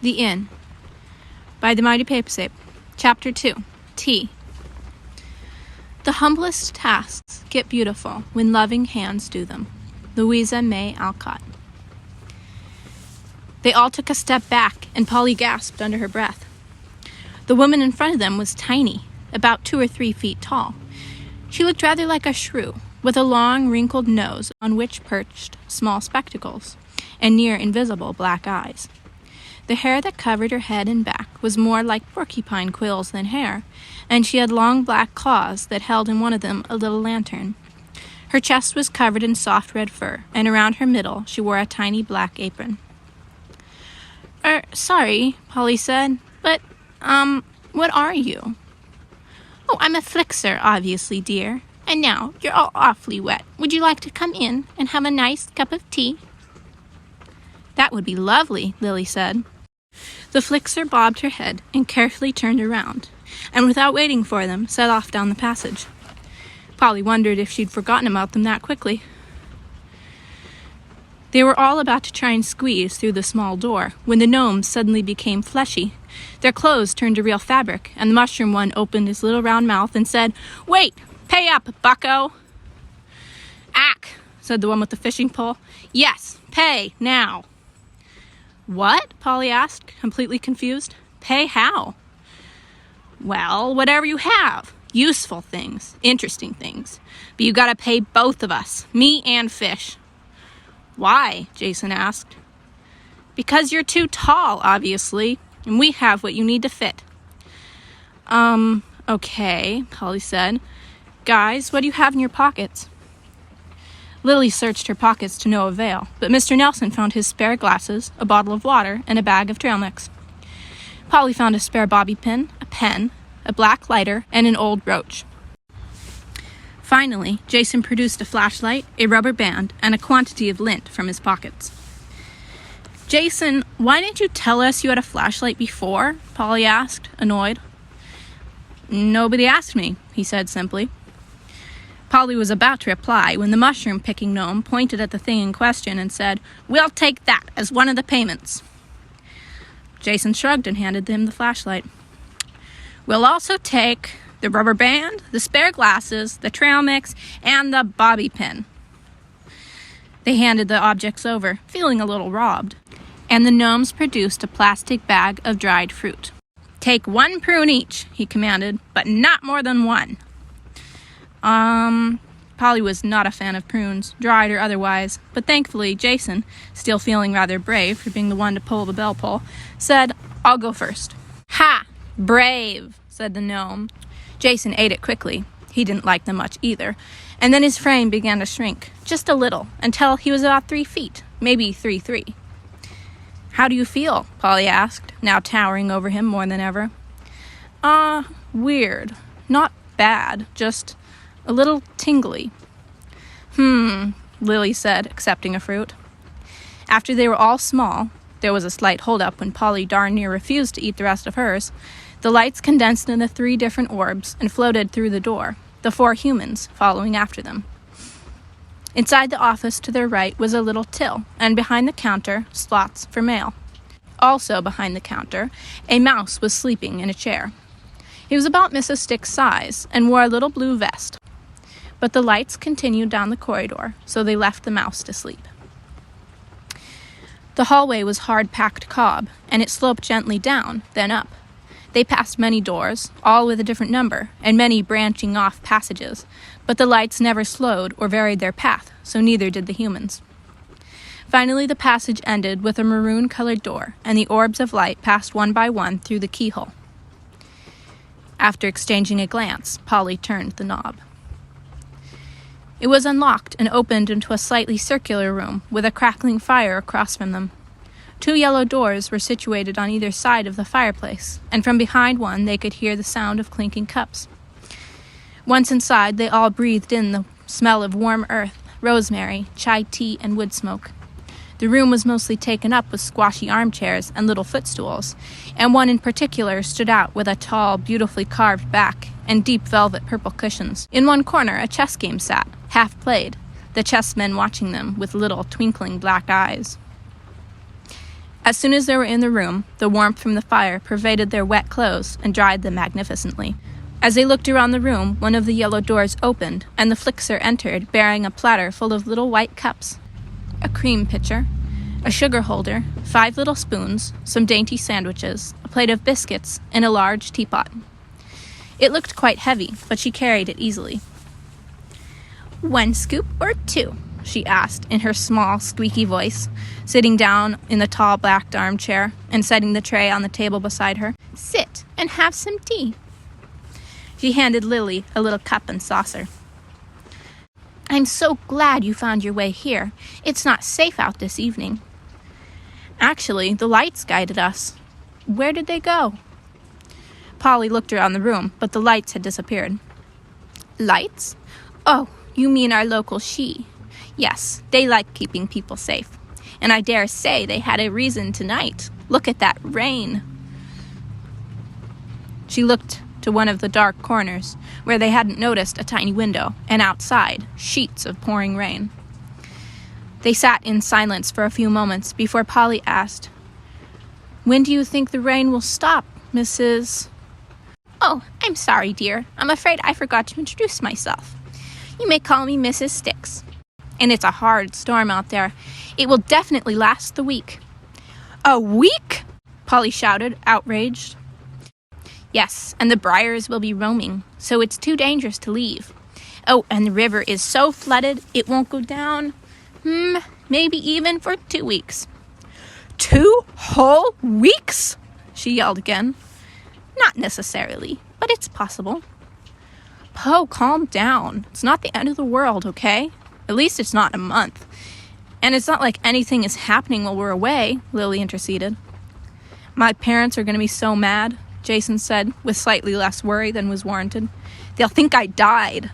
The Inn by TheMightyPay. Chapter 2. Tea. The humblest tasks get beautiful when loving hands do them. Louisa May Alcott. They all took a step back, and Polly gasped under her breath. The woman in front of them was tiny, about 2 or 3 feet tall. She looked rather like a shrew, with a long, wrinkled nose on which perched small spectacles, and near invisible black eyes. The hair that covered her head and back was more like porcupine quills than hair, and she had long black claws that held in one of them a little lantern. Her chest was covered in soft red fur, and around her middle she wore a tiny black apron. Sorry, Polly said, but, what are you? Oh, I'm a flixer, obviously, dear. And now, you're all awfully wet. Would you like to come in and have a nice cup of tea? That would be lovely, Lily said. The flixer bobbed her head and carefully turned around, and without waiting for them, set off down the passage. Polly wondered if she'd forgotten about them that quickly. They were all about to try and squeeze through the small door when the gnomes suddenly became fleshy. Their clothes turned to real fabric, and the mushroom one opened his little round mouth and said, "Wait! Pay up, bucko!" "Ack!" said the one with the fishing pole. "Yes, pay, now." "What?" Polly asked, completely confused. "Pay how?" "Well, whatever you have. Useful things, interesting things. But you gotta pay both of us, me and Fish." "Why?" Jason asked. "Because you're too tall, obviously, and we have what you need to fit." Okay, Polly said. "Guys, what do you have in your pockets?" Lily searched her pockets to no avail, but Mr. Nelson found his spare glasses, a bottle of water, and a bag of trail mix. Polly found a spare bobby pin, a pen, a black lighter, and an old brooch. Finally, Jason produced a flashlight, a rubber band, and a quantity of lint from his pockets. "Jason, why didn't you tell us you had a flashlight before?" Polly asked, annoyed. "Nobody asked me," he said simply. Polly was about to reply when the mushroom-picking gnome pointed at the thing in question and said, "We'll take that as one of the payments." Jason shrugged and handed him the flashlight. "We'll also take the rubber band, the spare glasses, the trail mix, and the bobby pin." They handed the objects over, feeling a little robbed, and the gnomes produced a plastic bag of dried fruit. "Take 1 prune each," he commanded, "but not more than 1. Polly was not a fan of prunes, dried or otherwise, but thankfully Jason, still feeling rather brave for being the one to pull the bell pull, said, "I'll go first." "Ha! Brave!" said the gnome. Jason ate it quickly. He didn't like them much either, and then his frame began to shrink, just a little, until he was about 3 feet, maybe 3'3". "How do you feel?" Polly asked, now towering over him more than ever. Weird. Not bad, just a little tingly." Lily said, accepting a fruit. After they were all small, there was a slight hold-up when Polly darn near refused to eat the rest of hers, the lights condensed into 3 different orbs and floated through the door, the 4 humans following after them. Inside the office to their right was a little till, and behind the counter, slots for mail. Also behind the counter, a mouse was sleeping in a chair. He was about Mrs. Stick's size and wore a little blue vest. But the lights continued down the corridor, so they left the mouse to sleep. The hallway was hard-packed cob, and it sloped gently down, then up. They passed many doors, all with a different number, and many branching off passages, but the lights never slowed or varied their path, so neither did the humans. Finally, the passage ended with a maroon-colored door, and the orbs of light passed one by one through the keyhole. After exchanging a glance, Polly turned the knob. It was unlocked and opened into a slightly circular room with a crackling fire across from them. 2 yellow doors were situated on either side of the fireplace, and from behind one they could hear the sound of clinking cups. Once inside, they all breathed in the smell of warm earth, rosemary, chai tea, and wood smoke. The room was mostly taken up with squashy armchairs and little footstools, and one in particular stood out with a tall, beautifully carved back and deep velvet purple cushions. In one corner, a chess game sat, half played, the chessmen watching them with little twinkling black eyes. As soon as they were in the room, the warmth from the fire pervaded their wet clothes and dried them magnificently. As they looked around the room, one of the yellow doors opened, and the Flixer entered, bearing a platter full of little white cups, a cream pitcher, a sugar holder, 5 little spoons, some dainty sandwiches, a plate of biscuits, and a large teapot. It looked quite heavy, but she carried it easily. 1 scoop or 2? She asked in her small, squeaky voice, sitting down in the tall black armchair and setting the tray on the table beside her. Sit and have some tea. She handed Lily a little cup and saucer. I'm so glad you found your way here. It's not safe out this evening. Actually, the lights guided us. Where did they go? Polly looked around the room, but the lights had disappeared. Lights? Oh, you mean our local she. Yes, they like keeping people safe. And I dare say they had a reason tonight. Look at that rain. She looked to one of the dark corners, where they hadn't noticed a tiny window, and outside, sheets of pouring rain. They sat in silence for a few moments before Polly asked, When do you think the rain will stop, Mrs. Oh, I'm sorry, dear. I'm afraid I forgot to introduce myself. You may call me Mrs. Sticks. And it's a hard storm out there. It will definitely last the week. A week? Polly shouted, outraged. Yes, and the briars will be roaming, so it's too dangerous to leave. Oh, and the river is so flooded, it won't go down. Maybe even for 2 weeks. 2 whole weeks? She yelled again. Not necessarily, but it's possible. Po, calm down. It's not the end of the world, okay? At least it's not a month. And it's not like anything is happening while we're away, Lily interceded. My parents are going to be so mad, Jason said, with slightly less worry than was warranted. They'll think I died.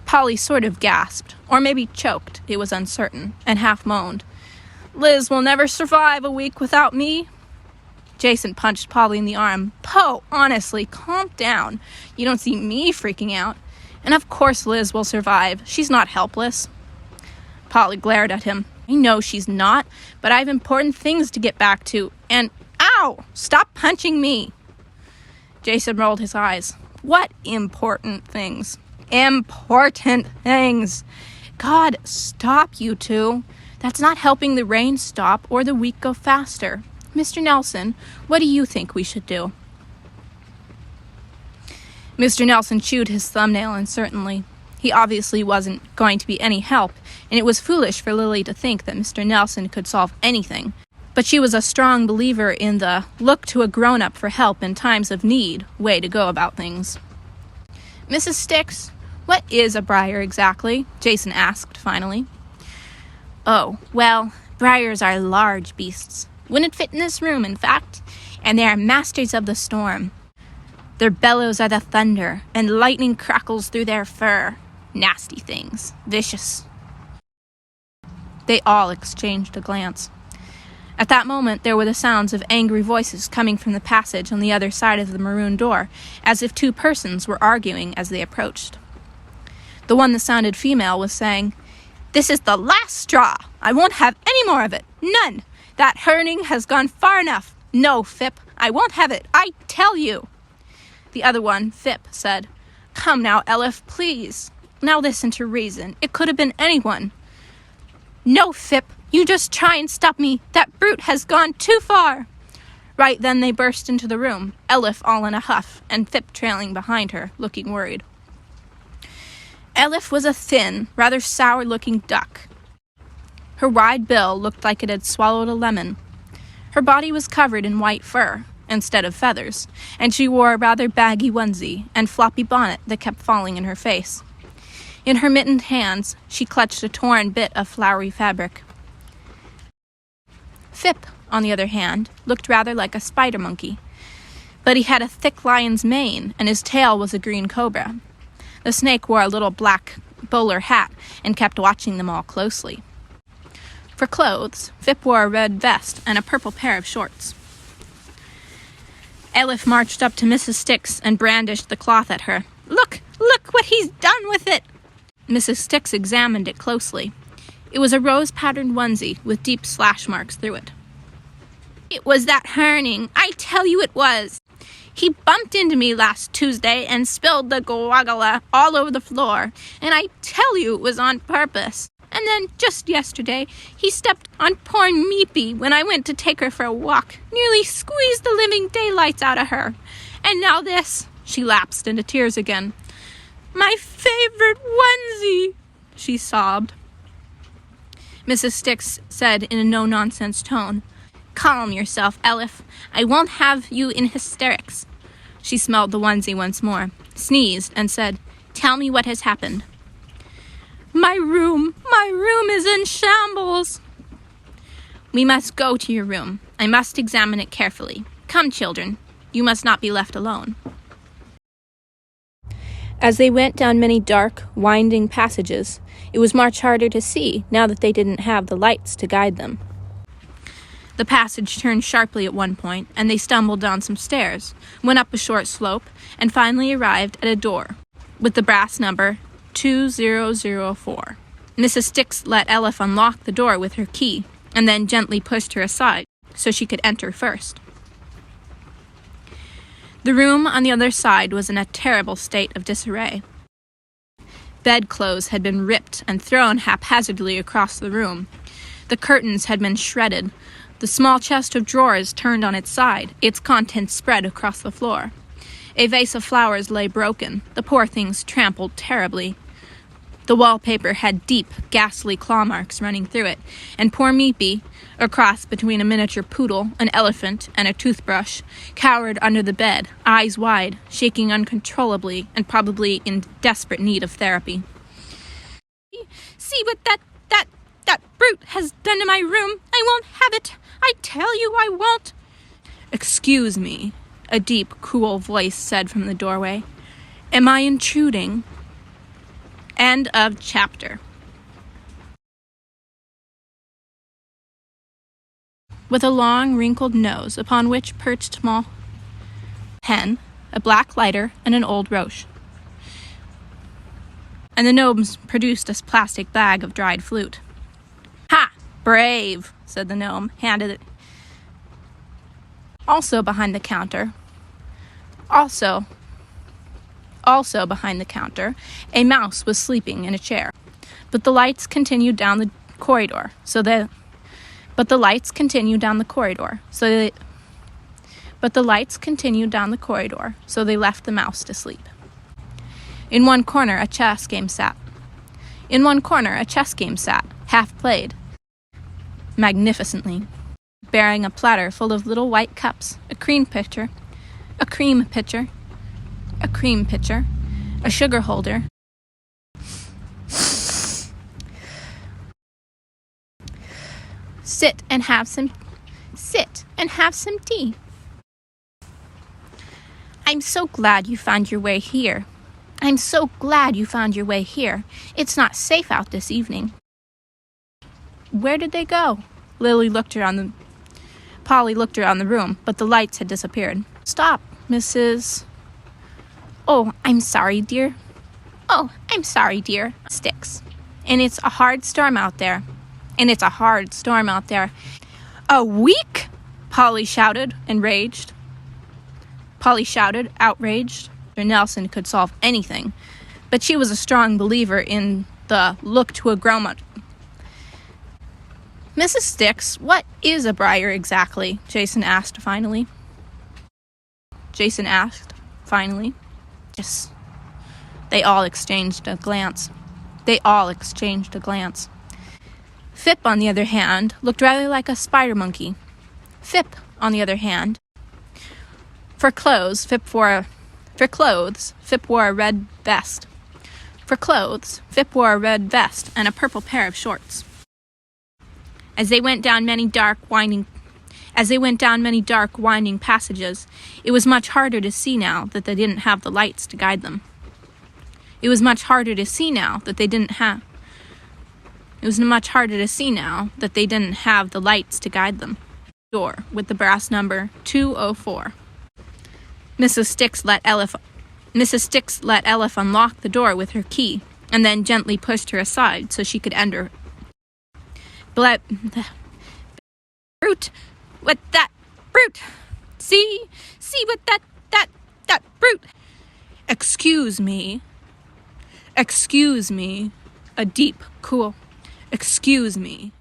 Polly sort of gasped, or maybe choked, it was uncertain, and half moaned. Liz will never survive a week without me. Jason punched Polly in the arm. Po, honestly, calm down. You don't see me freaking out. And of course Liz will survive. She's not helpless. Polly glared at him. I know she's not, but I have important things to get back to, and ow! Stop punching me! Jason rolled his eyes. What important things? Important things! God, stop, you two. That's not helping the rain stop or the week go faster. Mr. Nelson, what do you think we should do? Mr. Nelson chewed his thumbnail uncertainly. He obviously wasn't going to be any help, and it was foolish for Lily to think that Mr. Nelson could solve anything. But she was a strong believer in the look to a grown-up for help in times of need way to go about things. Mrs. Sticks, what is a briar exactly? Jason asked finally. Oh, well, briars are large beasts. Wouldn't fit in this room, in fact, and they are masters of the storm. Their bellows are the thunder, and lightning crackles through their fur. Nasty things. Vicious. They all exchanged a glance. At that moment, there were the sounds of angry voices coming from the passage on the other side of the maroon door, as if 2 persons were arguing as they approached. The one that sounded female was saying, This is the last straw. I won't have any more of it. None. That hurting has gone far enough. No, Phip, I won't have it. I tell you. The other one, Phip, said, Come now, Elif, please. Now listen to reason. It could have been anyone. No, Phip, you just try and stop me. That brute has gone too far. Right then they burst into the room, Elif all in a huff, and Phip trailing behind her, looking worried. Elif was a thin, rather sour-looking duck. Her wide bill looked like it had swallowed a lemon. Her body was covered in white fur, instead of feathers, and she wore a rather baggy onesie and floppy bonnet that kept falling in her face. In her mittened hands, she clutched a torn bit of flowery fabric. Phip, on the other hand, looked rather like a spider monkey, but he had a thick lion's mane, and his tail was a green cobra. The snake wore a little black bowler hat and kept watching them all closely. For clothes, Phip wore a red vest and a purple pair of shorts. Elif marched up to Mrs. Sticks and brandished the cloth at her. Look what he's done with it! Mrs. Sticks examined it closely. It was a rose-patterned onesie with deep slash marks through it. "It was that Herning. I tell you it was. He bumped into me last Tuesday and spilled the guagala all over the floor, and I tell you it was on purpose. And then, just yesterday, he stepped on poor Meepy when I went to take her for a walk, nearly squeezed the living daylights out of her. And now this." She lapsed into tears again. "My favorite onesie," she sobbed. Mrs. Sticks said in a no-nonsense tone, "Calm yourself, Elif. I won't have you in hysterics." She smelled the onesie once more, sneezed, and said, "Tell me what has happened." My room is in shambles." "We must go to your room. I must examine it carefully. Come, children. You must not be left alone." As they went down many dark, winding passages, it was much harder to see now that they didn't have the lights to guide them. The passage turned sharply at one point, and they stumbled down some stairs, went up a short slope, and finally arrived at a door with the brass number 2004. Mrs. Sticks let Elif unlock the door with her key, and then gently pushed her aside so she could enter first. The room on the other side was in a terrible state of disarray. Bedclothes had been ripped and thrown haphazardly across the room. The curtains had been shredded, the small chest of drawers turned on its side, its contents spread across the floor. A vase of flowers lay broken, the poor things trampled terribly. The wallpaper had deep, ghastly claw marks running through it, and poor Meepy, a cross between a miniature poodle, an elephant, and a toothbrush, cowered under the bed, eyes wide, shaking uncontrollably, and probably in desperate need of therapy. "See what that brute has done to my room. I won't have it. I tell you I won't." "Excuse me," a deep, cool voice said from the doorway. "Am I intruding?" End of chapter. With a long, wrinkled nose upon which perched a small hen, a black lighter, and an old roche. And the gnomes produced a plastic bag of dried flute. "Ha! Brave," said the gnome, handed it. Also behind the counter, a mouse was sleeping in a chair. But the lights continued down the corridor, so they left the mouse to sleep. In one corner a chess game sat, half played, magnificently, bearing a platter full of little white cups, a cream pitcher, a sugar holder, Sit and have some tea. I'm so glad you found your way here. It's not safe out this evening." Where did they go? Polly looked around the room, but the lights had disappeared. "Stop, Mrs. Oh, I'm sorry, dear. Sticks. And it's a hard storm out there. A week?" Polly shouted, outraged. Nelson could solve anything, but she was a strong believer in the look to a grown-up. "Mrs. Sticks, what is a briar exactly?" Jason asked finally. Yes. They all exchanged a glance. Fip, on the other hand, looked rather like a spider monkey. Fip wore a red vest. And a purple pair of shorts. As they went down many dark, winding passages, it was much harder to see now that they didn't have the lights to guide them. Door with the brass number 204. Mrs. Sticks let Elif unlock the door with her key, and then gently pushed her aside so she could enter Blah. Brute. What that brute? See what that brute. Excuse me. A deep, cool, excuse me.